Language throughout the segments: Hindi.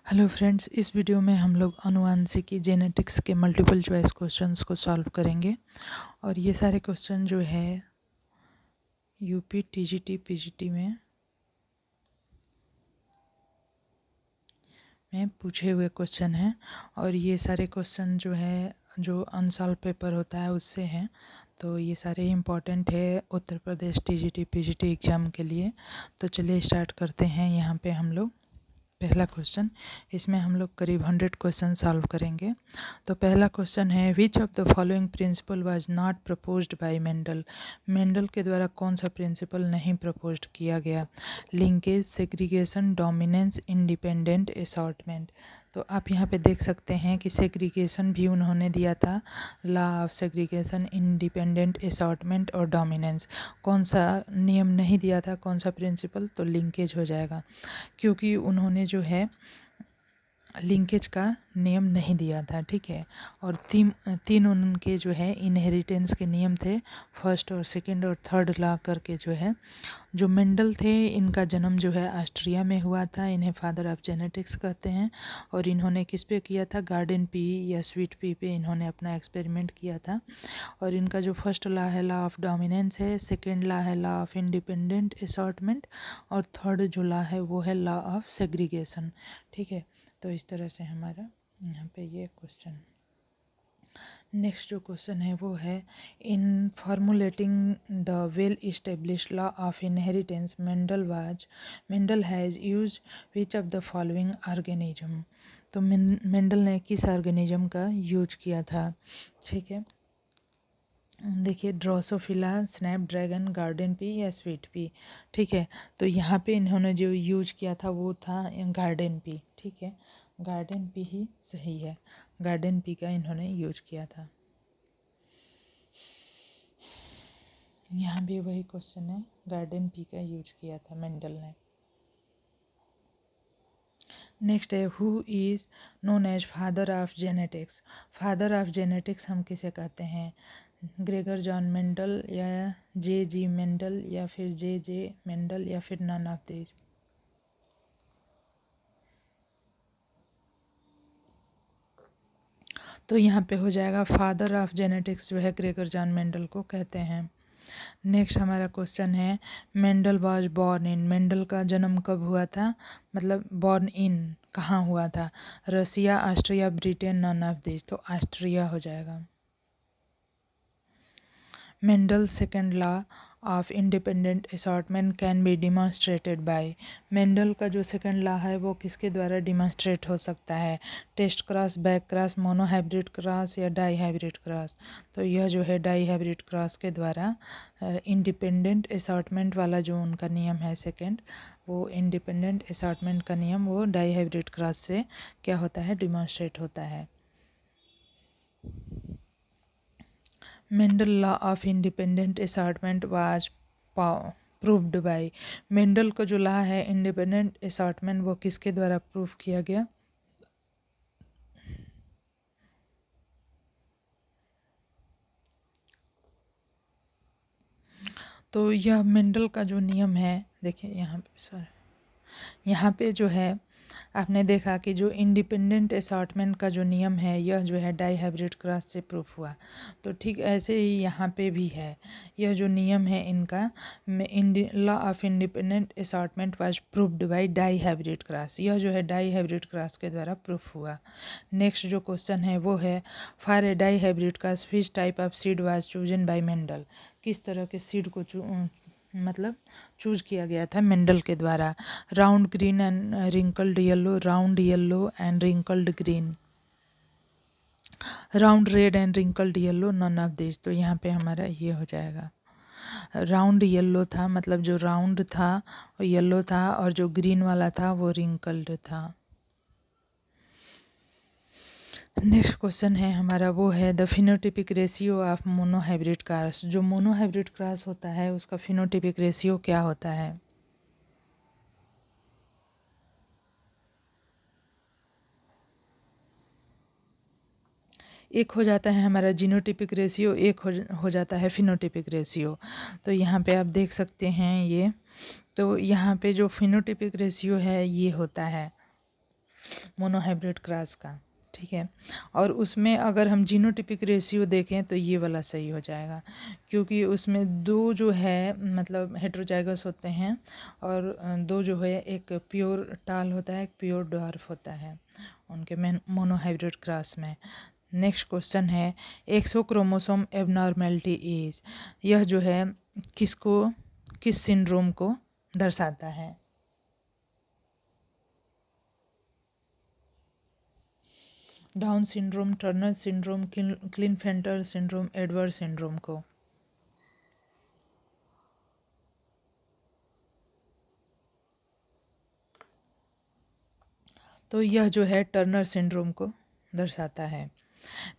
हेलो फ्रेंड्स, इस वीडियो में हम लोग आनुवांशिकी जेनेटिक्स के मल्टीपल चॉइस क्वेश्चंस को सॉल्व करेंगे। और ये सारे क्वेश्चन जो है यूपी टीजीटी पीजीटी में पूछे हुए क्वेश्चन हैं। और ये सारे क्वेश्चन जो अनसॉल्व पेपर होता है उससे हैं, तो ये सारे इम्पॉर्टेंट है Uttar Pradesh TGT PGT exam के लिए। तो चलिए स्टार्ट करते हैं। यहाँ पे हम लोग पहला क्वेश्चन, इसमें हम लोग करीब 100 क्वेश्चन सॉल्व करेंगे। तो पहला क्वेश्चन है, which of the following principle was not proposed by Mendel. Mendel के द्वारा कौन सा प्रिंसिपल नहीं प्रपोज्ड किया गया? Linkage, segregation, dominance, independent assortment. तो आप यहाँ पे देख सकते हैं कि सेग्रीगेशन भी उन्होंने दिया था, law of segregation, independent assortment और डोमिनेंस। कौन सा नियम नहीं दिया था, कौन सा प्रिंसिपल? तो लिंकेज हो जाएगा, क्योंकि उन्होंने जो है लिंकेज का नियम नहीं दिया था। ठीक है। और तीन उनके जो है इनहेरिटेंस के नियम थे, फर्स्ट और सेकंड और थर्ड लॉ करके जो है। जो मेंडल थे, इनका जन्म जो है ऑस्ट्रिया में हुआ था। इन्हें फादर ऑफ जेनेटिक्स कहते हैं। और इन्होंने किस पे किया था? गार्डन पी या स्वीट पी पे इन्होंने अपना एक्सपेरिमेंट किया था। और इनका जो फर्स्ट लॉ है लॉ ऑफ डोमिनेंस है, सेकेंड लॉ है लॉ ऑफ इंडिपेंडेंट असॉर्टमेंट, और थर्ड जो लॉ है वो है लॉ ऑफ सेग्रीगेशन। ठीक है। तो इस तरह से हमारा यहाँ पे ये क्वेश्चन। नेक्स्ट जो क्वेश्चन है वो है, in formulating the well established law of inheritance Mendel has used which of the following organism. तो मेंडल ने किस ऑर्गेनिज्म का यूज किया था? ठीक है। देखिए, ड्रोसोफिला, स्नैपड्रैगन, गार्डन पी या स्वीट पी। ठीक है। तो यहाँ पे इन्होंने जो यूज किया था वो था गार्डन पी। ठीक है, गार्डन पी ही सही है, गार्डन पी का इन्होंने यूज किया था। यहाँ भी वही क्वेश्चन है, गार्डन पी का यूज किया था मेंडल ने। नेक्स्ट है, who is known as father of genetics. Father of genetics हम किसे कहते हैं? ग्रेगर जॉन मेंडल या जे जी मेंडल या फिर जे जे मेंडल या फिर नन ऑफ दिस। तो यहाँ पे हो जाएगा फादर ऑफ जेनेटिक्स जो है ग्रेगर जॉन मेंडल को कहते हैं। नेक्स्ट हमारा क्वेश्चन है, Mendel was born in. Mendel का जन्म कब हुआ था? मतलब बॉर्न इन कहाँ हुआ था? Russia, Austria, Britain, none of this. तो ऑस्ट्रिया हो जाएगा। Mendel second law of independent assortment can be demonstrated by. Mendel का जो सेकेंड लॉ है वो किसके द्वारा डिमॉन्स्ट्रेट हो सकता है? Test cross, back cross, monohybrid cross या डाई हाइब्रिड क्रॉस। तो यह जो है डाई हाइब्रिड क्रॉस के द्वारा इंडिपेंडेंट असॉर्टमेंट वाला जो उनका नियम है सेकेंड, वो इंडिपेंडेंट असॉर्टमेंट का नियम वो डाई हाइब्रिड क्रॉस से क्या होता है? डिमॉन्स्ट्रेट होता है। Mendel law of independent assortment was proved bye. Mendel का जो लॉ है इंडिपेंडेंट असॉर्टमेंट वो किसके द्वारा प्रूव किया गया? तो यह मेंडल का जो नियम है, देखिए यहाँ पे जो है आपने देखा कि जो इंडिपेंडेंट असॉर्टमेंट का जो नियम है यह जो है डाई हाइब्रिड क्रॉस से प्रूफ हुआ। तो ठीक ऐसे ही यहाँ पे भी है, यह जो नियम है इनका, law of independent assortment was proved by dihybrid cross. यह जो है डाई हाइब्रिड क्रॉस के द्वारा प्रूफ हुआ। नेक्स्ट जो क्वेश्चन है वो है, for a dihybrid cross which type of seed was chosen by Mendel. किस तरह के सीड को मतलब चूज किया गया था मेंडल के द्वारा? Round green and wrinkled yellow, round yellow and wrinkled green, round red and wrinkled yellow, none of this. तो यहाँ पे हमारा ये हो जाएगा, राउंड येलो था, मतलब जो राउंड था वो येलो था, और जो ग्रीन वाला था वो रिंकल्ड था। नेक्स्ट क्वेश्चन है हमारा वो है, the phenotypic ratio of monohybrid cross. जो मोनोहाइब्रिड क्रॉस होता है उसका फिनोटिपिक रेशियो क्या होता है? एक हो जाता है हमारा जीनोटिपिक रेशियो, एक हो जाता है फिनोटिपिक रेशियो। तो यहाँ पे आप देख सकते हैं ये, तो यहाँ पे जो फिनोटिपिक रेशियो है ये होता है मोनोहाइब्रिड क्रॉस का, ठीक है। और उसमें अगर हम जीनोटिपिक रेशियो देखें तो ये वाला सही हो जाएगा, क्योंकि उसमें दो जो है मतलब हेट्रोजाइगस होते हैं और दो जो है एक प्योर टाल होता है, एक प्योर ड्वार्फ होता है उनके मोनोहाइब्रिड क्रॉस में। नेक्स्ट क्वेश्चन है एक्सोक्रोमोसोम एबनॉर्मेलिटी इज, यह जो है किसको, किस सिंड्रोम को दर्शाता है? Down syndrome, Turner syndrome, Klinefelter syndrome, Edward syndrome को। तो यह जो है टर्नर सिंड्रोम को दर्शाता है।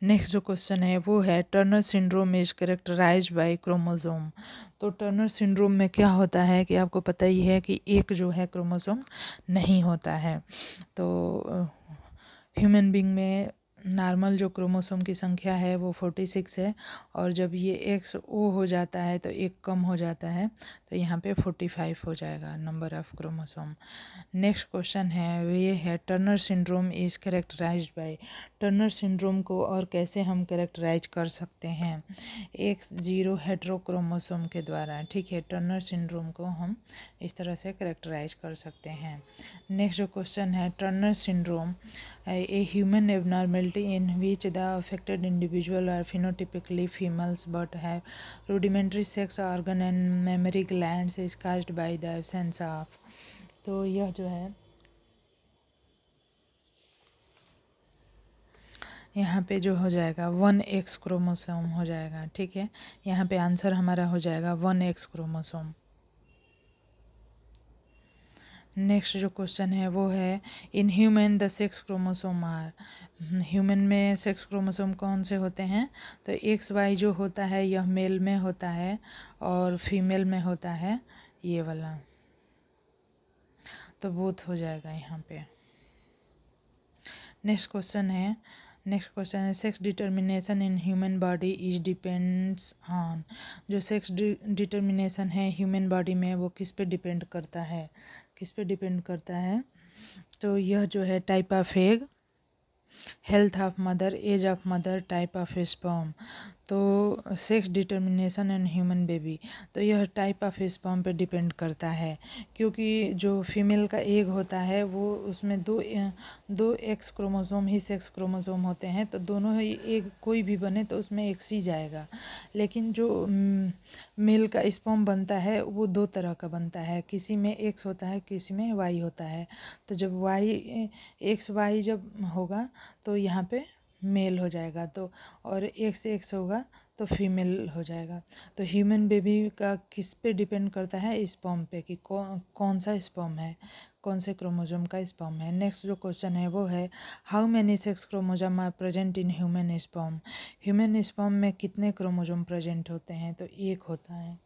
नेक्स्ट जो क्वेश्चन है वो है Turner syndrome is characterised by chromosome. तो टर्नर सिंड्रोम में क्या होता है कि आपको पता ही है कि एक जो है क्रोमोसोम नहीं होता है। तो ह्यूमन बीइंग में नॉर्मल जो क्रोमोसोम की संख्या है वो 46 है, और जब ये एक्स ओ हो जाता है तो एक कम हो जाता है, तो यहाँ पे 45 हो जाएगा number of chromosome. Next question है ये है Turner syndrome is characterised by. Turner syndrome को और कैसे हम कैरेक्टराइज कर सकते हैं? X0 हेट्रोक्रोमोसोम के द्वारा, ठीक है। टर्नर सिंड्रोम को हम इस तरह से कैरेक्टराइज कर सकते हैं। नेक्स्ट जो क्वेश्चन है Turner syndrome a human abnormality in which the affected individual are phenotypically females but have rudimentary sex organ and mammary glands is caused by the absence of। तो यह जो है यहाँ पे जो हो जाएगा 1X क्रोमोसोम हो जाएगा, ठीक है। यहाँ पे आंसर हमारा हो जाएगा 1X क्रोमोसोम। नेक्स्ट जो क्वेश्चन है वो है in human the sex chromosome are. Human में सेक्स क्रोमोसोम कौन से होते हैं? तो XY जो होता है यह मेल में होता है और फीमेल में होता है ये वाला, तो बोथ हो जाएगा यहाँ पे। नेक्स्ट क्वेश्चन है sex determination in human body is depends on. जो सेक्स डिटर्मिनेशन है ह्यूमन बॉडी में वो किस पे डिपेंड करता है? किस पे डिपेंड करता है? तो यह जो है type of egg, health of mother, age of mother, type of sperm. तो sex determination and human baby, तो यह टाइप ऑफ स्पर्म पे डिपेंड करता है, क्योंकि जो फीमेल का एग होता है वो उसमें दो एक्स क्रोमोसोम ही सेक्स क्रोमोसोम होते हैं, तो दोनों ही एग कोई भी बने तो उसमें एक्स ही जाएगा। लेकिन जो मेल का स्पर्म बनता है वो दो तरह का बनता है, किसी में एक्स होता है, किसी में वाई होता है। तो जब वाई एक्स वाई जब होगा तो यहाँ पे मेल हो जाएगा, तो और एक से एक्स होगा तो फीमेल हो जाएगा। तो ह्यूमन बेबी का किस पे डिपेंड करता है? स्पर्म पे, कि कौन सा स्पर्म है, कौन से क्रोमोसोम का स्पर्म है। नेक्स्ट जो क्वेश्चन है वो है how many sex chromosome are present in human sperm. Human sperm में कितने क्रोमोसोम प्रेजेंट होते हैं? तो एक होता है।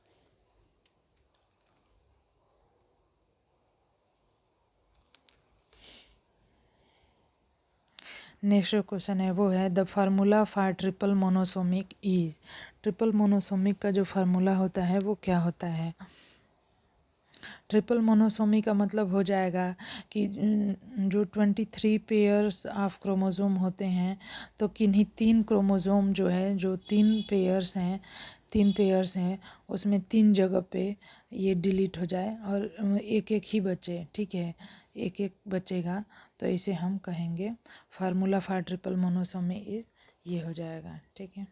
नेक्स्ट जो क्वेश्चन है वो है the formula for triple monosomic is. Triple monosomic का जो फार्मूला होता है वो क्या होता है? ट्रिपल मोनोसोमी का मतलब हो जाएगा कि जो 23 पेयर्स ऑफ क्रोमोसोम होते हैं, तो किन्हीं तीन क्रोमोसोम जो है, जो तीन पेयर्स हैं उसमें तीन जगह पे ये डिलीट हो जाए और एक एक ही बचे, ठीक है, एक एक बचेगा। तो इसे हम कहेंगे formula for triple monosomy is, ये हो जाएगा, ठीक है।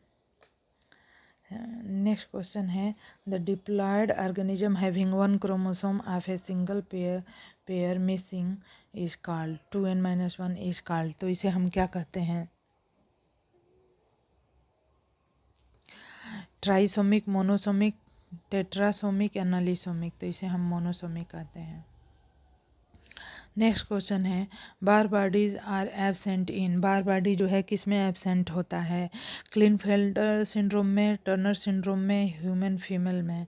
नेक्स्ट क्वेश्चन है the diploid organism having one chromosome of a single pair missing is called 2n-1 is called. तो इसे हम क्या कहते हैं? ट्राइसोमिक, मोनोसोमिक, टेट्रासोमिक या नलीसोमिक। तो इसे हम मोनोसोमिक कहते हैं। नेक्स्ट क्वेश्चन है Barr bodies are absent in. Barr body जो है किस में एबसेंट होता है? क्लिनफेल्टर सिंड्रोम में, टर्नर सिंड्रोम में, ह्यूमन फीमेल में।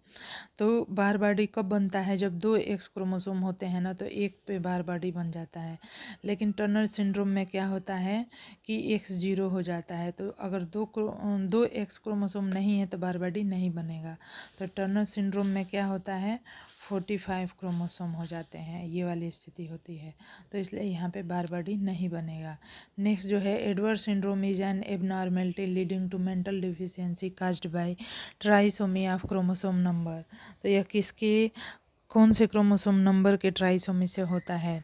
तो बार बॉडी कब बनता है? जब दो एक्स क्रोमोसोम होते हैं ना, तो एक पे बार बॉडी बन जाता है। लेकिन टर्नर सिंड्रोम में क्या होता है कि X0 हो जाता है, तो अगर दो एक्स क्रोमोसोम नहीं है तो बार बॉडी नहीं बनेगा। तो टर्नर सिंड्रोम में क्या होता है 45 क्रोमोसोम हो जाते हैं, ये वाली स्थिति होती है। तो इसलिए यहाँ पे बारबाडी नहीं बनेगा। नेक्स्ट जो है Edward syndrome is an abnormality leading to mental deficiency caused by trisomy of chromosome number. तो यह किसके कौन से क्रोमोसोम नंबर के ट्राइसोमी से होता है?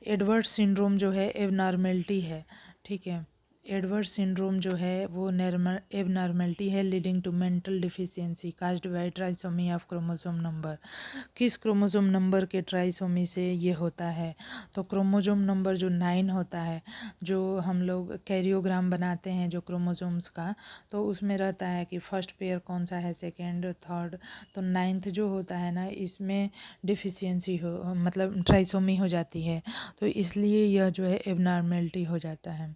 एडवर्ड सिंड्रोम जो है एबनॉर्मेलिटी है, ठीक है। एडवर्ड सिंड्रोम जो है वो एबनॉर्मेलिटी है leading to mental deficiency caused by trisomy of chromosome number. किस क्रोमोसोम नंबर के ट्राइसोमी से ये होता है? तो क्रोमोसोम नंबर जो 9 होता है, जो हम लोग कैरियोग्राम बनाते हैं जो क्रोमोसोम्स का, तो उसमें रहता है कि फर्स्ट पेयर कौन सा है, सेकेंड, थर्ड। तो 9th जो होता है ना, इसमें डिफिशियंसी हो, मतलब ट्राइसोमी हो जाती है, तो इसलिए यह जो है एबनॉर्मेलिटी हो जाता है।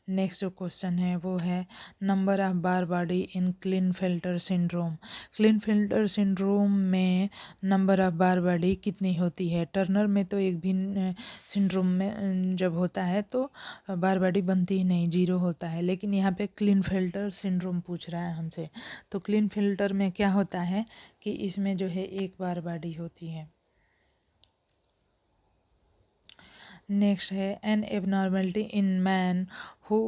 नेक्स्ट जो क्वेश्चन है वो है number of Barr body in Klinefelter syndrome. Klinefelter syndrome में नंबर ऑफ बारबाडी कितनी होती है? टर्नर में तो एक भी सिंड्रोम में जब होता है तो बारबाडी बनती ही नहीं, 0 होता है। लेकिन यहाँ पे क्लिनफेल्टर सिंड्रोम पूछ रहा है हमसे, तो क्लिनफेल्टर में क्या होता है कि इसमें जो है एक बारबाडी होती है। नेक्स्ट है an abnormality in man who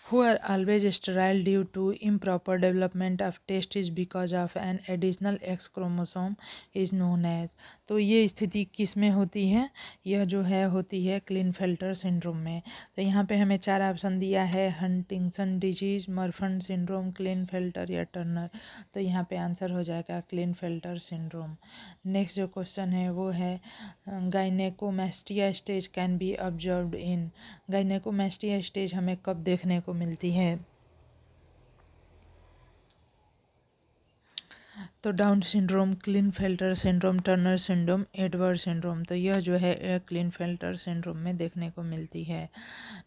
who are always sterile due to improper development of testes because of an additional X chromosome is known as। तो ये स्थिति किस में होती है? यह जो है होती है क्लिनफेल्टर सिंड्रोम में। तो यहाँ पे हमें 4 ऑप्शन दिया है, हंटिंगसन डिजीज, मर्फन सिंड्रोम, क्लिनफेल्टर या टर्नर। तो यहाँ पे आंसर हो जाएगा क्लिनफेल्टर सिंड्रोम। नेक्स्ट जो क्वेश्चन है वो है gynaecomastia stage can be observed in. Gynaecomastia stage हमें कब देखने को मिलती है? तो Down syndrome, Klinefelter syndrome, Turner syndrome, Edward syndrome. तो यह जो है क्लिनफेल्टर सिंड्रोम में देखने को मिलती है।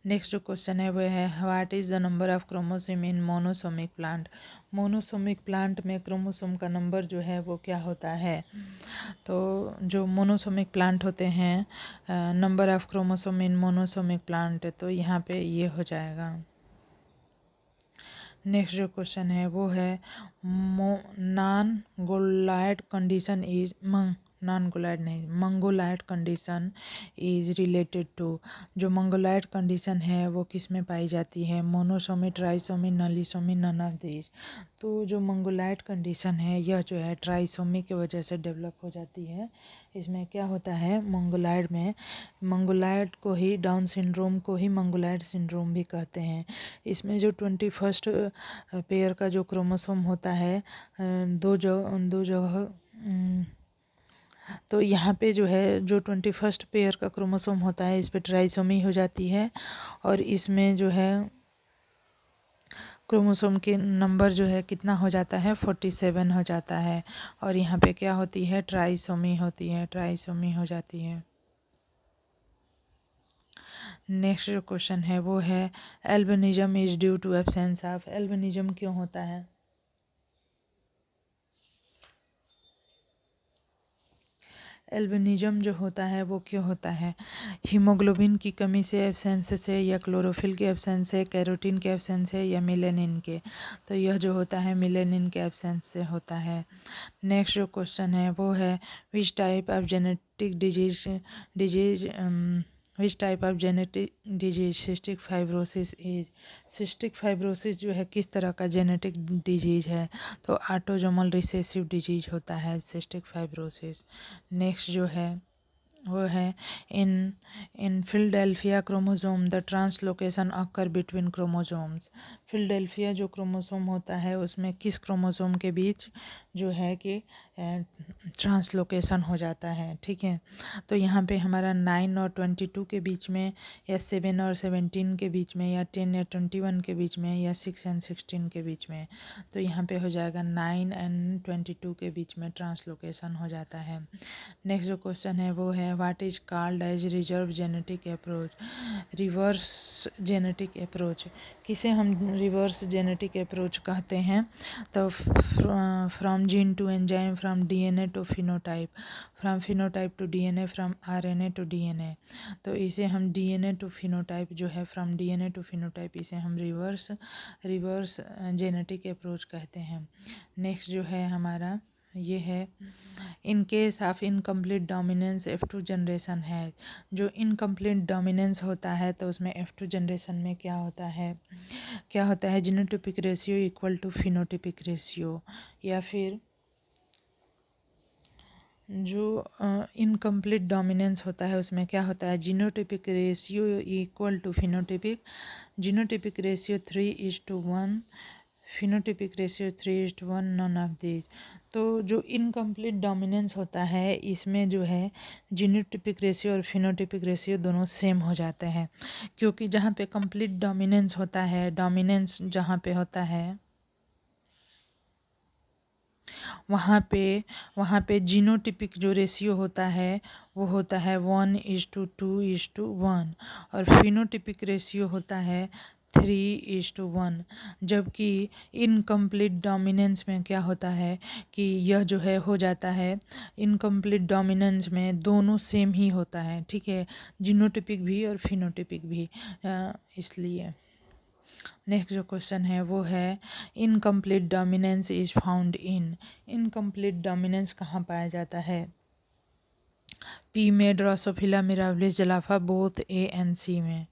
नेक्स्ट जो क्वेश्चन है वो है what is the number of chromosome in monosomic plant. Monosomic plant में क्रोमोसोम का नंबर जो है वो क्या होता है? तो जो मोनोसोमिक प्लांट होते हैं, number of chromosome in monosomic plant, तो यहाँ पे ये हो जाएगा। नेक्स्ट जो क्वेश्चन है वो है mongoloid condition is mongoloid नहीं, mongoloid condition is related to. जो मंगोलाइड कंडीशन है वो किस में पाई जाती है? Monosomy, trisomy, nullisomy, none of this. तो जो मंगोलाइड कंडीशन है यह जो है ट्राइसोमी की वजह से डेवलप हो जाती है। इसमें क्या होता है मंगोलाइड में, मंगोलाइड को ही, डाउन सिंड्रोम को ही मंगोलाइड सिंड्रोम भी कहते हैं। इसमें जो 21st पेयर का जो क्रोमोसोम होता है, दो जगह तो यहाँ पे जो है जो 21st पेयर का क्रोमोसोम होता है इस पे ट्राइसोमी हो जाती है, और इसमें जो है क्रोमोसोम के नंबर जो है कितना हो जाता है? 47 हो जाता है। और यहाँ पे क्या होती है? ट्राइसोमी होती है, ट्राइसोमी हो जाती है। नेक्स्ट जो क्वेश्चन है वो है albinism is due to absence of. Albinism क्यों होता है? एल्बिनिज्म जो होता है वो क्यों होता है? हीमोग्लोबिन की कमी से, एब्सेंस से, या क्लोरोफिल के एब्सेंस से, कैरोटीन के एब्सेंस से, या मिलेनिन के? तो यह जो होता है मिलेनिन के एब्सेंस से होता है। नेक्स्ट जो क्वेश्चन है वो है विच type of genetic disease which type of genetic disease cystic fibrosis is. Cystic fibrosis जो है किस तरह का जेनेटिक डिजीज है? तो ऑटोजोमल रिसेसिव डिजीज होता है सिस्टिक फाइब्रोसिस। नेक्स्ट जो है वो है in in Philadelphia chromosome the translocation occur between chromosomes. Philadelphia जो क्रोमोसोम होता है उसमें किस क्रोमोसोम के बीच जो है कि ट्रांसलोकेशन हो जाता है, ठीक है। तो यहाँ पे हमारा 9 और 22 के बीच में, या 7 और 17 के बीच में, या 10 या 21 के बीच में, या 6 एंड 16 के बीच में। तो यहाँ पे हो जाएगा 9 एंड 22 के बीच में ट्रांसलोकेशन हो जाता है। नेक्स्ट जो क्वेश्चन है वो है what is called as reverse genetic approach. Reverse genetic approach, किसे हम रिवर्स जेनेटिक अप्रोच कहते हैं? तो from gene to enzyme, from DNA to phenotype, from phenotype to DNA, from RNA to DNA. तो इसे हम डीएनए टू फिनोटाइप जो है, फ्रॉम डीएनए टू फिनोटाइप, इसे हम रिवर्स जेनेटिक अप्रोच कहते हैं। नेक्स्ट जो है हमारा ये है in case of incomplete dominance F2 generation है। जो इनकम्प्लीट डोमिनेंस होता है तो उसमें F2 जनरेशन में क्या होता है genotypic ratio equal to phenotypic ratio, या फिर जो इनकम्प्लीट डोमिनेंस होता है उसमें क्या होता है genotypic ratio equal to phenotypic, genotypic ratio 3:1, phenotypic ratio 3:1, none of these. तो जो इनकम्प्लीट डोमिनेंस होता है इसमें जो है जीनोटाइपिक रेशियो और फिनोटाइपिक रेशियो दोनों सेम हो जाते हैं, क्योंकि जहाँ पे कंप्लीट डोमिनेंस होता है, डोमिनेंस जहाँ पे होता है वहाँ पे जीनोटिपिक जो रेशियो होता है वो होता है 1:2:1, और फिनोटिपिक रेशियो होता है 3:1। जबकि इनकम्प्लीट डोमिनेंस में क्या होता है कि यह जो है हो जाता है, इनकम्प्लीट डोमिनेंस में दोनों सेम ही होता है, ठीक है, जीनोटिपिक भी और फिनोटिपिक भी। इसलिए नेक्स्ट जो क्वेश्चन है वो है incomplete dominance is found in, incomplete dominance कहाँ पाया जाता है? पी में, Drosophila Mirabilis, jalapa, both A and C में।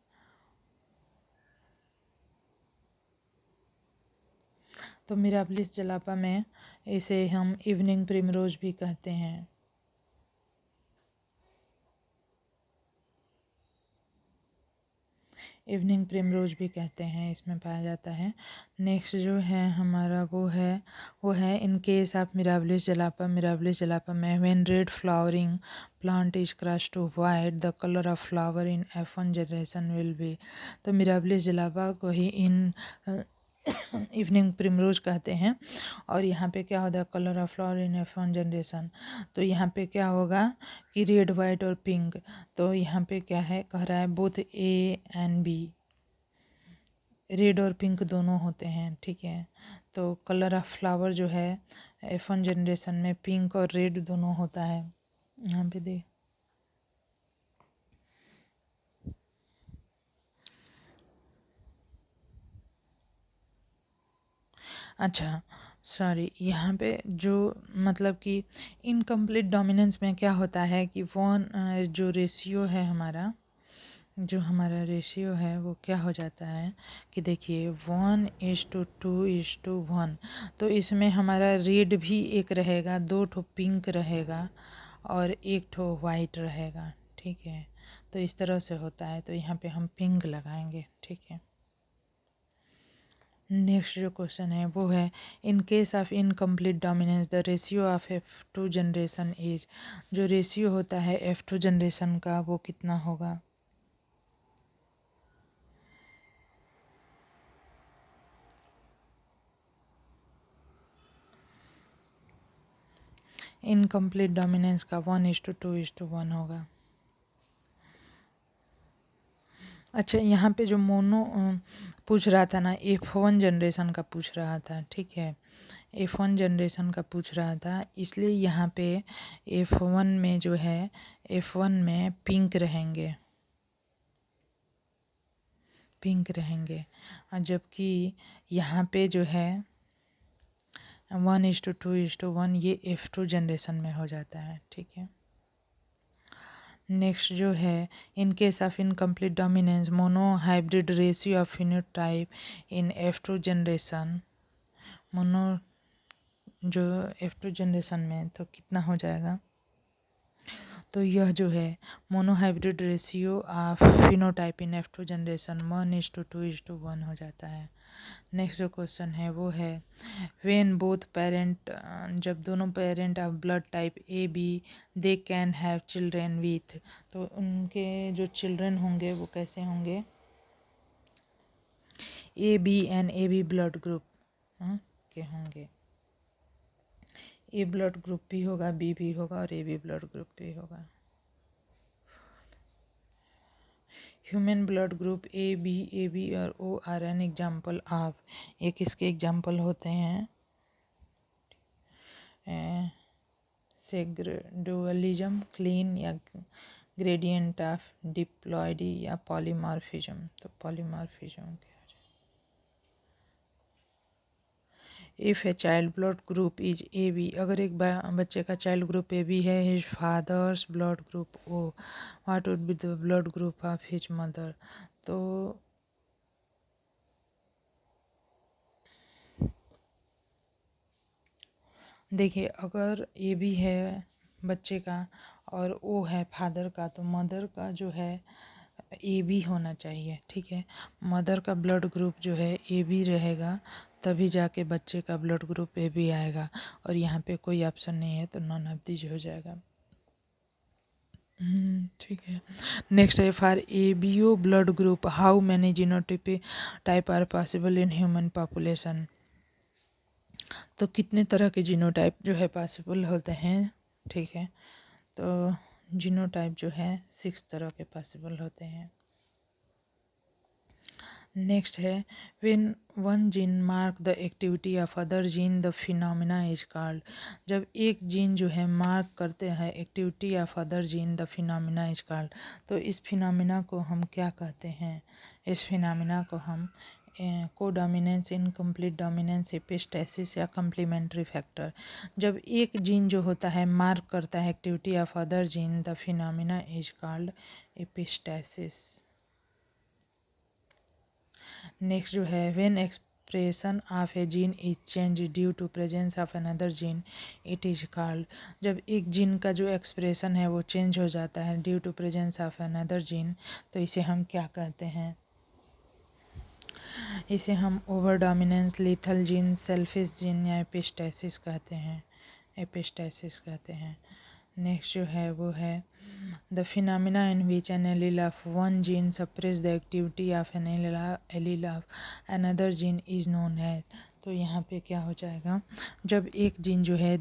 तो मिराबिलिस जलाफा में इसे हम इवनिंग प्रिमरोज भी कहते हैं। इवनिंग प्रिमरोज भी कहते हैं, इसमें पाया जाता है। नेक्स्ट जो है हमारा वो है in case of Mirabilis jalapa में when red flowering plant is crush to white the colour of flower in F1 generation will be. तो मिराबिलिस जलापा को ही इन इवनिंग प्रिमरोज कहते हैं। और यहाँ पे क्या होता है colour of flower in F1 generation, तो यहाँ पे क्या होगा कि रेड, वाइट और पिंक। तो यहाँ पे क्या है कह रहा है both A and B, red और पिंक दोनों होते हैं, ठीक है। तो कलर ऑफ फ्लावर जो है F1 जनरेशन में पिंक और रेड दोनों होता है। यहाँ पे दे अच्छा सॉरी, यहाँ पे जो मतलब कि इनकम्प्लीट डोमिनेंस में क्या होता है कि जो रेशियो है हमारा रेशियो है वो क्या हो जाता है कि देखिए 1:2:1, तो इसमें हमारा रेड भी एक रहेगा, 2 ठो पिंक रहेगा और 1 ठो वाइट रहेगा, ठीक है। तो इस तरह से होता है, तो यहाँ पे हम पिंक लगाएंगे, ठीक है। नेक्स्ट जो क्वेश्चन है वो है in case of incomplete dominance the ratio of F2 generation is, जो रेशियो होता है F2 जनरेशन का वो कितना होगा? इनकम्प्लीट डोमिनेंस का 1:2:1 होगा। अच्छा, यहाँ पे जो मोनो पूछ रहा था ना, F1 जनरेशन का पूछ रहा था, ठीक है, F1 जनरेशन का पूछ रहा था, इसलिए यहाँ पे F1 में जो है F1 में पिंक रहेंगे, और जबकि यहाँ पे जो है 1:2:1 ये F2 जनरेशन में हो जाता है, ठीक है। नेक्स्ट जो है in case of incomplete dominance mono hybrid ratio of phenotype in F2 generation, mono जो F2 जनरेशन में तो कितना हो जाएगा? तो यह जो है monohybrid ratio of phenotype in F2 generation 1:2:1 हो जाता है। नेक्स्ट जो क्वेश्चन है वो है व्हेन बोथ पेरेंट, जब दोनों parent of blood type A B they can have children with, तो उनके जो चिल्ड्रन होंगे वो कैसे होंगे? A B and A B blood group के होंगे। ए ब्लड ग्रुप भी होगा, बी भी होगा और ए बी ब्लड ग्रुप भी होगा। Human blood group A B और O are an example of, ये किसके एग्जाम्पल होते हैं? सेग्रेडुअलिज्म, क्लीन या ग्रेडियंट ऑफ डिप्लॉयडी या पॉलीमॉर्फिज्म, तो पॉलीमॉर्फिज्म के। If a child blood group is A B, अगर एक बच्चे का चाइल्ड ग्रुप ए बी है, his father's blood group O, what would be the blood group of his mother. तो देखिए, अगर ए बी है बच्चे का और ओ है फादर का, तो मदर का जो है ए बी होना चाहिए, ठीक है। मदर का ब्लड ग्रुप जो है ए बी रहेगा, तभी जाके बच्चे का ब्लड ग्रुप ए बी आएगा, और यहाँ पे कोई ऑप्शन नहीं है तो नॉन ऑफ दीज हो जाएगा। ठीक है। नेक्स्ट है for A B O blood group how many genotype are possible in human population. तो कितने तरह के जीनोटाइप जो है पॉसिबल होते हैं, ठीक है। तो जीनोटाइप जो है 6 तरह के पॉसिबल होते हैं। नेक्स्ट है when one gene mark the activity of other gene the phenomena is called. जब एक जीन जो है मार्क करते हैं activity of other gene the phenomena is called, तो इस फिनोमिना को हम क्या कहते हैं? इस फिनोमिना को हम कोडोमिनेंस, इनकम्प्लीट डोमिनेंस, एपिस्टेसिस या कम्प्लीमेंट्री फैक्टर। जब एक जीन जो होता है मार्क करता है activity of other gene, the phenomena is called epistasis. Next जो है when expression of a gene is change due to presence of another gene it is called. जब एक जीन का जो एक्सप्रेशन है वो चेंज हो जाता है due to presence of another gene, तो इसे हम क्या कहते हैं? इसे हम over dominance, lethal gene, selfish gene या एपिस्टेसिस कहते हैं। एपिस्टेसिस कहते हैं। नेक्स्ट जो है वो है the phenomena in which an allele of one gene suppress the activity of an allele of another gene is known as. तो यहाँ पे क्या हो जाएगा? जब एक जीन जो है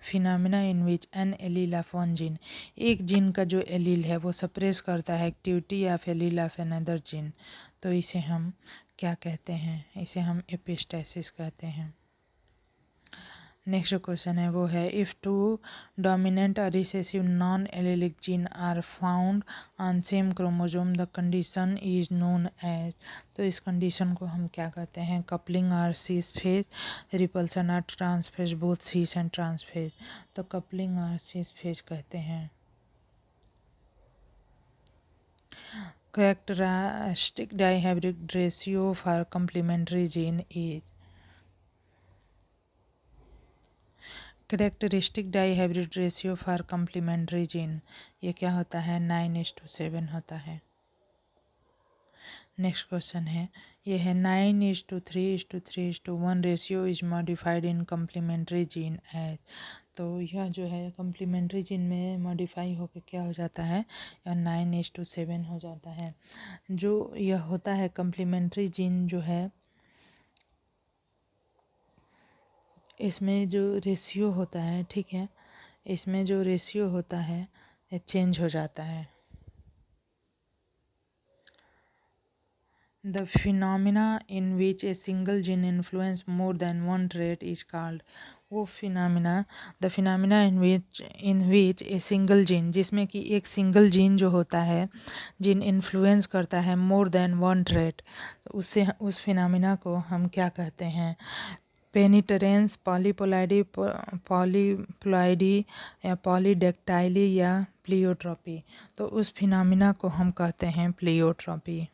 phenomena in which an allele of one gene, एक जीन का जो एलील है वो सप्रेस करता है activity of allele of another gene, तो इसे हम क्या कहते हैं? इसे हम एपिस्टेसिस कहते हैं। नेक्स्ट क्वेश्चन है वो है इफ़ टू डोमिनेंट और recessive non allelic gene are found on same chromosome the condition is known as. तो इस कंडीशन को हम क्या कहते हैं? कपलिंग और सीस फेज, रिपल्सन और trans phase, both cis and trans phase. तो कपलिंग और सीस फेज कहते हैं। Characteristic dihybrid ratio for complementary gene is. Characteristic dihybrid ratio for complementary gene, ये क्या होता है? 9:7 होता है। नेक्स्ट क्वेश्चन है ये है 9:3:3:1 ratio is modified in complementary gene as. तो यह जो है कम्प्लीमेंट्री जीन में मॉडिफाई होकर क्या हो जाता है? यह 9:7 हो जाता है। जो यह होता है कम्प्लीमेंट्री जीन जो है, इसमें जो रेशियो होता है, ठीक है, इसमें जो रेशियो होता है चेंज हो जाता है। The phenomena in which a single gene influence more than one trait is called। वो phenomena, the phenomena in which a single gene, जिसमें कि एक सिंगल जीन जो होता है, जीन इन्फ्लुएंस करता है मोर देन वन ट्रेट, उससे उस फिनोमिना को हम क्या कहते हैं? पेनिट्रेंस, पॉलीप्लॉइडी या पॉलीडेक्टाइली या प्लियोट्रॉपी। तो उस फिनोमिना को हम कहते हैं प्लियोट्रॉपी।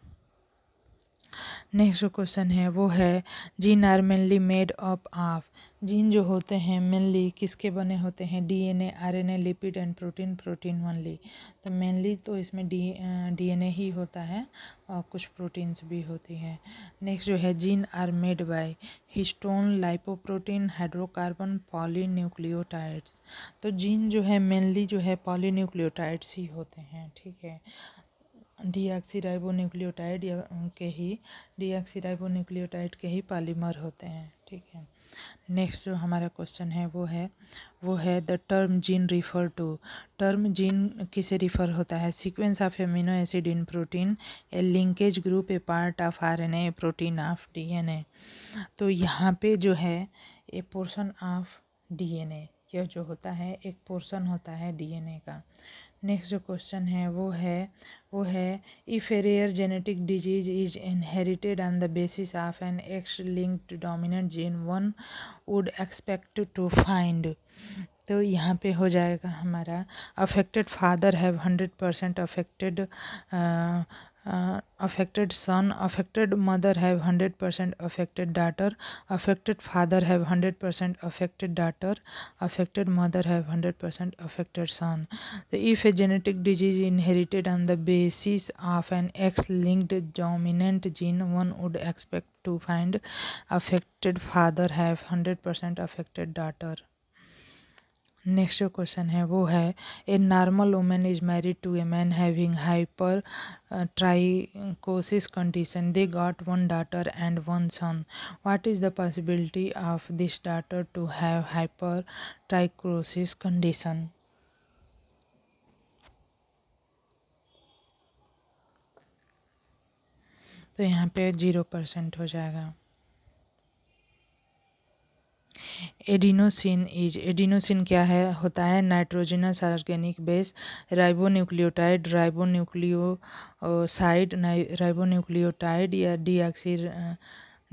नेक्स्ट जो क्वेश्चन है वो है gene are mainly made up of. Gene जो होते हैं मेनली किसके बने होते हैं? DNA, RNA, lipid and protein, protein only. तो मेनली तो इसमें डीएनए ही होता है और कुछ प्रोटीन्स भी होती हैं। नेक्स्ट जो है gene are made by histone, lipoprotein, hydrocarbon, polynucleotides. तो जीन जो है मेनली जो है पॉलीन्यूक्लियोटाइड्स ही होते हैं, ठीक है। डीऑक्सीराइबोन्यूक्लियोटाइड या डीऑक्सीराइबोन्यूक्लियोटाइड के ही पॉलीमर होते हैं, ठीक है। नेक्स्ट जो हमारा क्वेश्चन है वो है the term gene refer to. Term gene किसे रिफर होता है? Sequence of amino acid in protein, a linkage group, a part of RNA, a protein of DNA. तो यहाँ पे जो है ए पोर्शन ऑफ डीएनए, यह जो होता है एक पोर्शन होता है डीएनए का। नेक्स्ट जो क्वेश्चन है वो है if a rare genetic disease is inherited on the basis of an X linked dominant gene one would expect to find. तो यहाँ पे हो जाएगा हमारा affected father have 100% affected son, affected mother have 100% affected daughter, affected father have 100% affected daughter, affected mother have 100% affected son. So if a genetic disease inherited on the basis of an X-linked dominant gene, one would expect to find affected father have 100% affected daughter. Next जो क्वेश्चन है वो है a normal women is married to a man having hypertrichosis condition they got one daughter and one son what is the possibility of this daughter to have hypertrichosis condition. तो यहाँ पे 0% हो जाएगा। एडिनोसिन क्या है होता है nitrogenous organic base ribonucleotide ribonucleotide या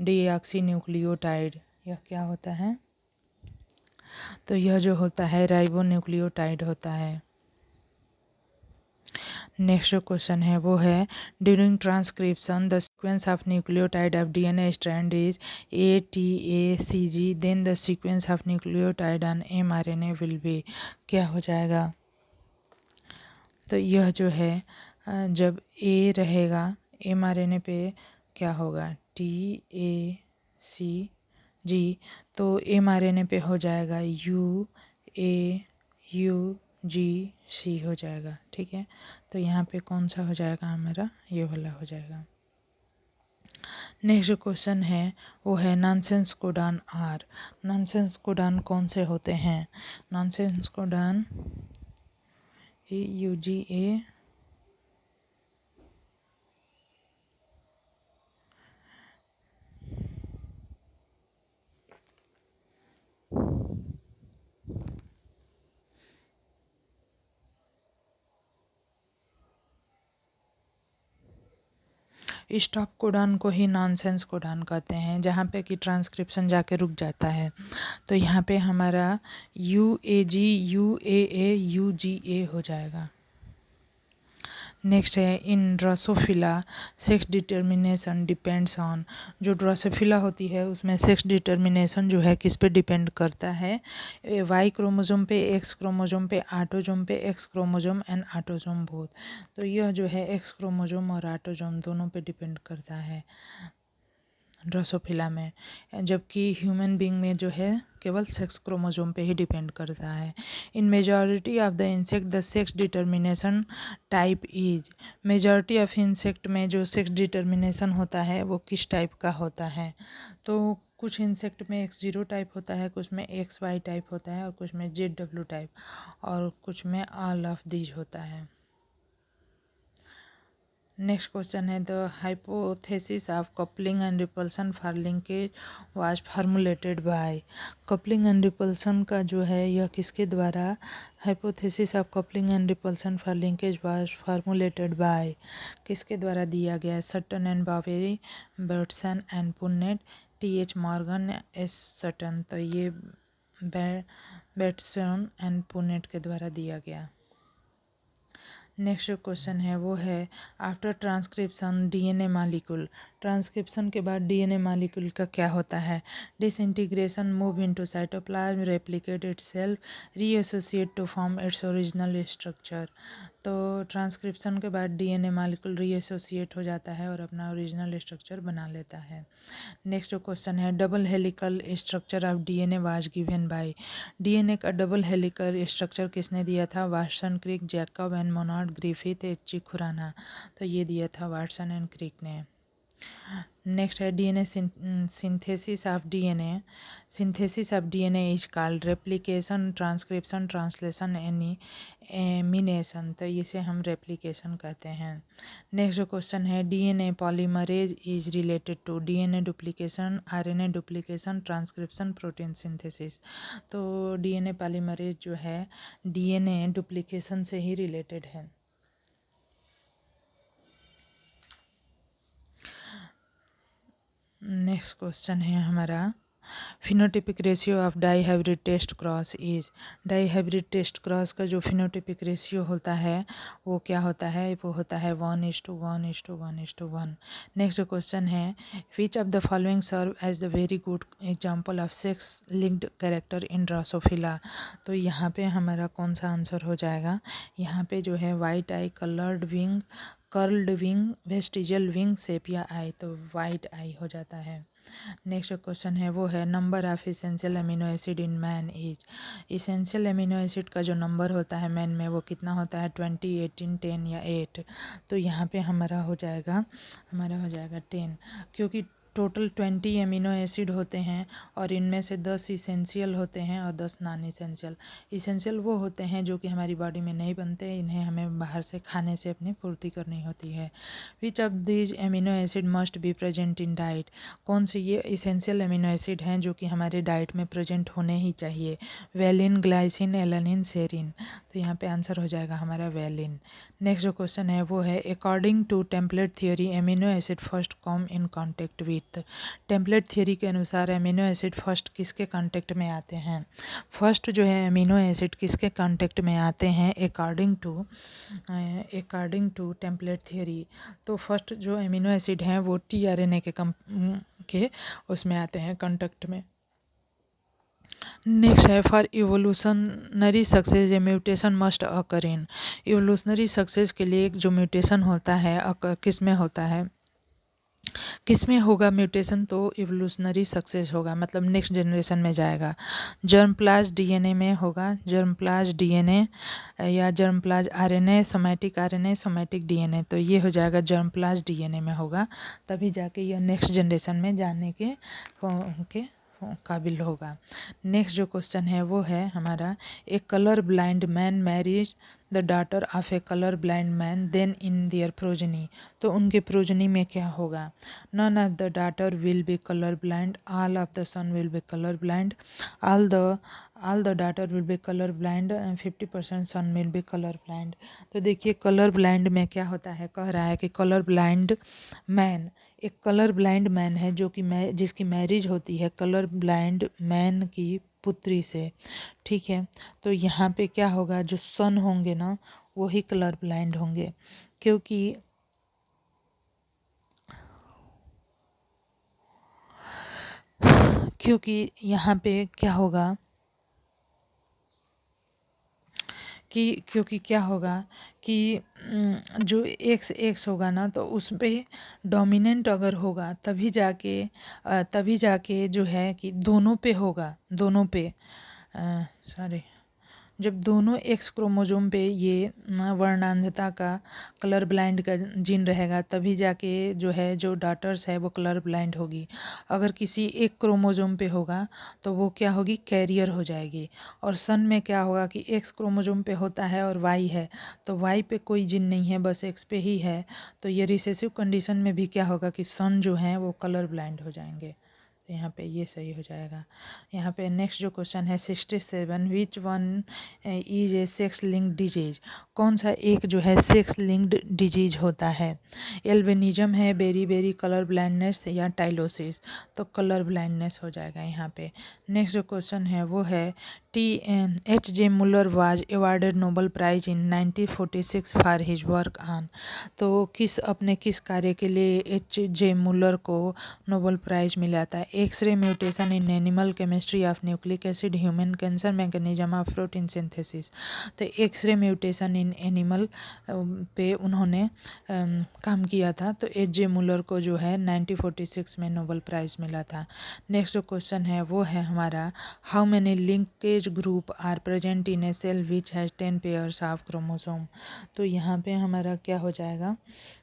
डीऑक्सी न्यूक्लियोटाइड। यह क्या होता है? तो यह जो होता है राइबोन्यूक्लियोटाइड होता है। नेक्स्ट जो क्वेश्चन है वो है during transcription the sequence of nucleotide of DNA strand is ATACG then the sequence of nucleotide on mRNA will be. क्या हो जाएगा? तो यह जो है जब A रहेगा mRNA पे क्या होगा TACG, तो mRNA पे हो जाएगा UAUGC हो जाएगा। ठीक है, तो यहाँ पे कौन सा हो जाएगा हमारा? ये वाला हो जाएगा। नेक्स्ट जो क्वेश्चन है वो है nonsense codon are. Nonsense codon कौन से होते हैं? Nonsense codon UGA stop codon को ही नॉनसेंस कोडान कहते हैं, जहाँ पे कि ट्रांसक्रिप्शन जाके रुक जाता है। तो यहाँ पे हमारा UAG UAA UGA हो जाएगा। नेक्स्ट है इन Drosophila sex determination depends on. जो ड्रोसोफिला होती है उसमें सेक्स डिटर्मिनेशन जो है किस पे डिपेंड करता है? वाई क्रोमोजोम पे, एक्स क्रोमोजोम पे, ऑटोजोम पे, x chromosome and autosome both. तो यह जो है एक्स क्रोमोजोम और ऑटोजोम दोनों पे डिपेंड करता है ड्रोसोफिला में, जबकि ह्यूमन बीइंग में जो है केवल सेक्स क्रोमोजोम पे ही डिपेंड करता है। इन majority of the insect the sex determination type is. Majority of insect में जो सेक्स डिटर्मिनेशन होता है वो किस टाइप का होता है? तो कुछ इंसेक्ट में X0 टाइप होता है, कुछ में XY टाइप होता है और कुछ में ZW टाइप और कुछ में ऑल ऑफ दीज होता है। नेक्स्ट क्वेश्चन है the hypothesis of coupling and repulsion for linkage was formulated by. Coupling and repulsion का जो है यह किसके द्वारा? Hypothesis of coupling and repulsion for linkage was formulated by किसके द्वारा दिया गया? Sutton and Boveri, Bateson and Punnett, TH Morgan, S Sutton. तो ये बर्टसन एंड पुन्नेट के द्वारा दिया गया। नेक्स्ट जो क्वेश्चन है वो है after transcription DNA molecule. Transcription के बाद डीएनए मॉलिक्यूल का क्या होता है? Disintegration, move into cytoplasm, replicate itself, reassociate to form its original structure. तो ट्रांसक्रिप्शन के बाद डीएनए मॉलिक्यूल रीएसोसिएट हो जाता है और अपना ओरिजिनल स्ट्रक्चर बना लेता है। नेक्स्ट जो क्वेश्चन है double helical structure of DNA was given by. DNA का डबल हेलिकल स्ट्रक्चर किसने दिया था? Watson, Crick, Jacob and Monod, Griffith, H G. Khorana. तो ये दिया था वाटसन एंड क्रिक ने। नेक्स्ट है DNA synthesis of DNA. Synthesis of DNA is called replication, transcription, translation, amination. तो इसे हम रेप्लिकेशन कहते हैं। नेक्स्ट जो क्वेश्चन है DNA polymerase is related to DNA duplication, RNA duplication, transcription, protein synthesis. तो डीएनए पॉलीमरेज जो है डीएनए डुप्लीकेशन से ही रिलेटेड है। नेक्स्ट क्वेश्चन है हमारा phenotypic ratio of dihybrid test cross is. Dihybrid test cross का जो फिनोटिपिक रेशियो होता है वो क्या होता है, वो होता है 1:1:1:1:1। नेक्स्ट क्वेश्चन है which of the following serve as the very good example of sex linked character in Drosophila. तो यहाँ पे हमारा कौन सा आंसर हो जाएगा, यहाँ पे जो है white eye, coloured wing, curled wing, vestigial wing, sepia eye. तो वाइट आई हो जाता है। नेक्स्ट क्वेश्चन है वो है number of essential amino acid in man is. Essential amino acid का जो नंबर होता है मैन में वो कितना होता है, 20, 18, 10 या 8। तो यहाँ पे हमारा हो जाएगा 10, क्योंकि टोटल 20 अमीनो एसिड होते हैं और इनमें से 10 इसेंशियल होते हैं और 10 नॉन इसेंशियल। इसेंशियल वो होते हैं जो कि हमारी बॉडी में नहीं बनते, इन्हें हमें बाहर से खाने से अपनी पूर्ति करनी होती है। Which of these amino acid must be present in diet. कौन से ये इसेंशियल अमीनो एसिड हैं जो कि हमारे डाइट में प्रेजेंट होने ही चाहिए। Valine, glycine, alanine, serine. तो यहाँ पे आंसर हो जाएगा हमारा वेलिन। नेक्स्ट जो क्वेश्चन है वो है according to template theory amino acid first come in contact with. Template theory के अनुसार एमिनो एसिड फर्स्ट किसके कांटेक्ट में आते हैं, फर्स्ट जो है एमिनो एसिड किसके कांटेक्ट में आते हैं अकॉर्डिंग टू टेम्पलेट थियोरी। तो फर्स्ट जो एमिनो एसिड हैं वो टीआरएनए के उसमें आते हैं कांटेक्ट में। नेक्स्ट है for evolutionary success A mutation must occur in. Evolutionary success के लिए जो म्यूटेशन होता है किस में होता है, किस में होगा म्यूटेशन, तो इवोल्यूशनरी सक्सेस होगा, मतलब नेक्स्ट जनरेशन में जाएगा। जर्मप्लाज डीएनए में होगा, जर्मप्लाज डीएनए या germplasm RNA, somatic RNA, somatic DNA. तो ये हो जाएगा जर्मप्लाज डीएनए में होगा, तभी जाके यह नेक्स्ट जनरेशन में जाने के काबिल होगा। नेक्स्ट जो क्वेश्चन है वो है हमारा a colour blind man marriage the daughter of a colour blind man then in their progeny. तो उनके प्रोजनी में क्या होगा, none of the daughter will be colour blind, all of the son will be colour blind, all the daughter will be colour blind and 50% son will be colour blind. तो देखिए कलर ब्लाइंड में क्या होता है, कह रहा है कि कलर ब्लाइंड मैन, एक कलर ब्लाइंड मैन है जो कि जिसकी मैरिज होती है कलर ब्लाइंड मैन की पुत्री से, ठीक है। तो यहाँ पे क्या होगा, जो सन होंगे ना वो ही कलर ब्लाइंड होंगे, क्योंकि यहाँ पे क्या होगा क्योंकि क्या होगा कि जो एक्स होगा ना तो उस पे डोमिनेंट अगर होगा तभी जाके जो है कि दोनों पे होगा, दोनों पे सॉरी जब दोनों एक्स क्रोमोसोम पे ये वर्णांधता का कलर ब्लाइंड का जीन रहेगा तभी जाके जो है जो डॉटर्स है वो कलर ब्लाइंड होगी। अगर किसी एक क्रोमोसोम पे होगा तो वो क्या होगी, कैरियर हो जाएगी। और सन में क्या होगा कि एक्स क्रोमोसोम पे होता है और वाई है, तो वाई पे कोई जीन नहीं है, बस एक्स पे ही है। तो ये रिसेसिव कंडीशन में भी क्या होगा कि सन जो है वो कलर ब्लाइंड हो जाएंगे। तो यहाँ पे ये सही हो जाएगा। यहाँ पे नेक्स्ट जो क्वेश्चन है 67 which one is a sex linked disease. कौन सा एक जो है सेक्स लिंक्ड डिजीज होता है, एल्बिनिज्म है, बेरी कलर ब्लाइंडनेस या टाइलोसिस। तो कलर ब्लाइंडनेस हो जाएगा यहाँ पे। नेक्स्ट जो क्वेश्चन है वो है H.J. Muller was awarded Nobel prize in 1946 for his work on. तो किस कार्य के लिए H.J. मुलर को नोबेल प्राइज मिला था, X ray mutation in animal chemistry of nucleic acid, human cancer mechanism of protein synthesis. तो एक्सरे म्यूटेशन इन एनिमल पे उन्होंने काम किया था, तो H.J. मुलर को जो है 1946 में नोबेल प्राइज मिला था। नेक्स्ट जो क्वेश्चन है वो है हमारा how many linkage linkage group are present in a cell which has 10 pairs of chromosome. तो यहाँ पे हमारा क्या हो जाएगा,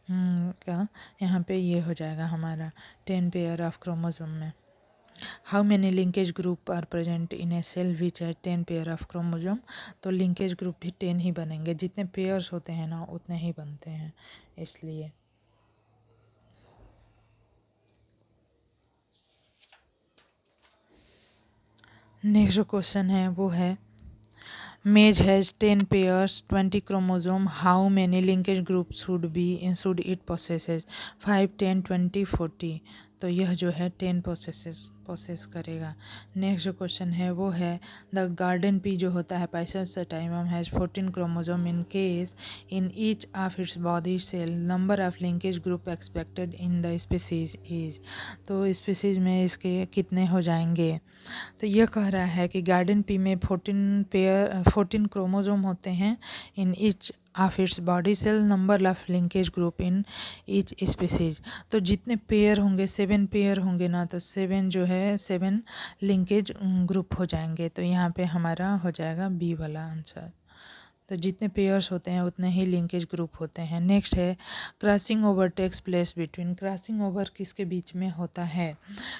क्या यहाँ पे ये हो जाएगा हमारा 10 पेयर ऑफ क्रोमोसोम में। How many linkage group are present in a cell which has 10 pair of chromosome. तो लिंकेज ग्रुप भी 10 ही बनेंगे, जितने पेयर्स होते हैं ना उतने ही बनते हैं, इसलिए। नेक्स्ट जो क्वेश्चन है वो है मेज has 10 pairs 20 chromosome, how many linkage group should it possesses 5 10 20 40। तो यह जो है 10 पोसेस करेगा। नेक्स्ट जो क्वेश्चन है वो है द गार्डन पी जो होता है Pisum sativum has 14 chromosome in case in each of its body cell, number of linkage group expected in the species is. तो स्पीसीज में इसके कितने हो जाएंगे। तो यह कह रहा है कि गार्डन पी में 14 क्रोमोसोम होते हैं in each of its body cell, number of linkage group in each species. तो जितने पेयर होंगे 7 पेयर होंगे ना, तो 7 जो है 7 लिंकेज ग्रुप हो जाएंगे। तो यहाँ पे हमारा हो जाएगा बी वाला आंसर। तो जितने पेयर्स होते हैं उतने ही लिंकेज ग्रुप होते हैं। नेक्स्ट है crossing over takes place between. Crossing over किसके बीच में होता है,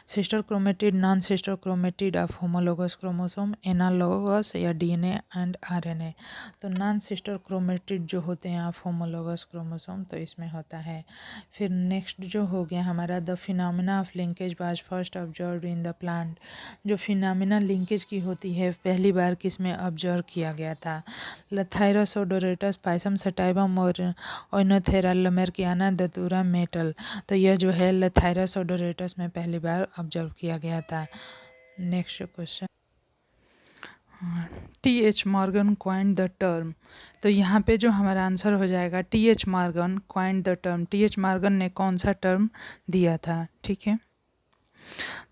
sister chromatid, non sister chromatid of homologous chromosome, analogous या डीएनए एंड आरएनए। तो नॉन सिस्टर क्रोमेटिड जो होते हैं ऑफ होमोलोगस क्रोमोसोम, तो इसमें होता है। फिर नेक्स्ट जो हो गया हमारा the phenomena of linkage was first observed in the plant. जो फिनोमिना लिंकेज की होती है पहली बार किस में ऑब्जर्व किया गया था, लथाइरस ओडोरेटस, पाइसम सटाइवम और ओइनोथेरा लमेर्कियाना दतूरा मेटल। तो यह जो है लथाइरस ओडोरेटस में पहली बार ऑब्जर्व किया गया था। Next question, T H. Morgan coined the term. तो यहाँ पे जो हमारा आंसर हो जाएगा T H. Morgan coined the term. T H. Morgan ने कौन सा टर्म दिया था, ठीक है।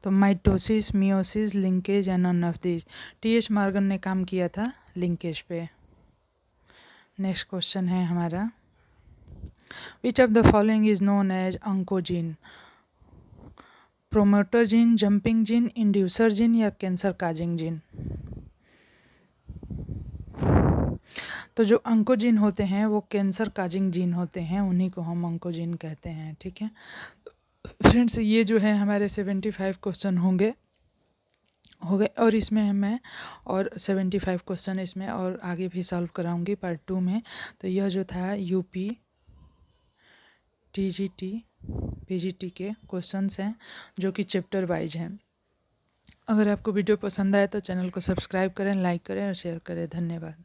तो mitosis, meiosis, linkage and none of this. T H. Morgan ने काम किया था लिंकेज पे। नेक्स्ट क्वेश्चन है हमारा which of the following is known as oncogene. Promoter gene, jumping gene, inducer gene या कैंसर काजिंग जीन। तो जो अंकोजीन होते हैं वो कैंसर काजिंग जीन होते हैं, उन्हीं को हम अंकोजीन कहते हैं, ठीक है। फ्रेंड्स ये जो है हमारे 75 क्वेश्चन होंगे हो गए, और इसमें मैं और 75 क्वेश्चन इसमें और आगे भी सॉल्व कराऊंगी पार्ट 2 में। तो यह जो था यूपी, टीजीटी, पीजीटी के क्वेश्चंस हैं जो कि चैप्टर वाइज हैं। अगर आपको वीडियो पसंद आए तो चैनल को सब्सक्राइब करें, लाइक करें और शेयर करें। धन्यवाद।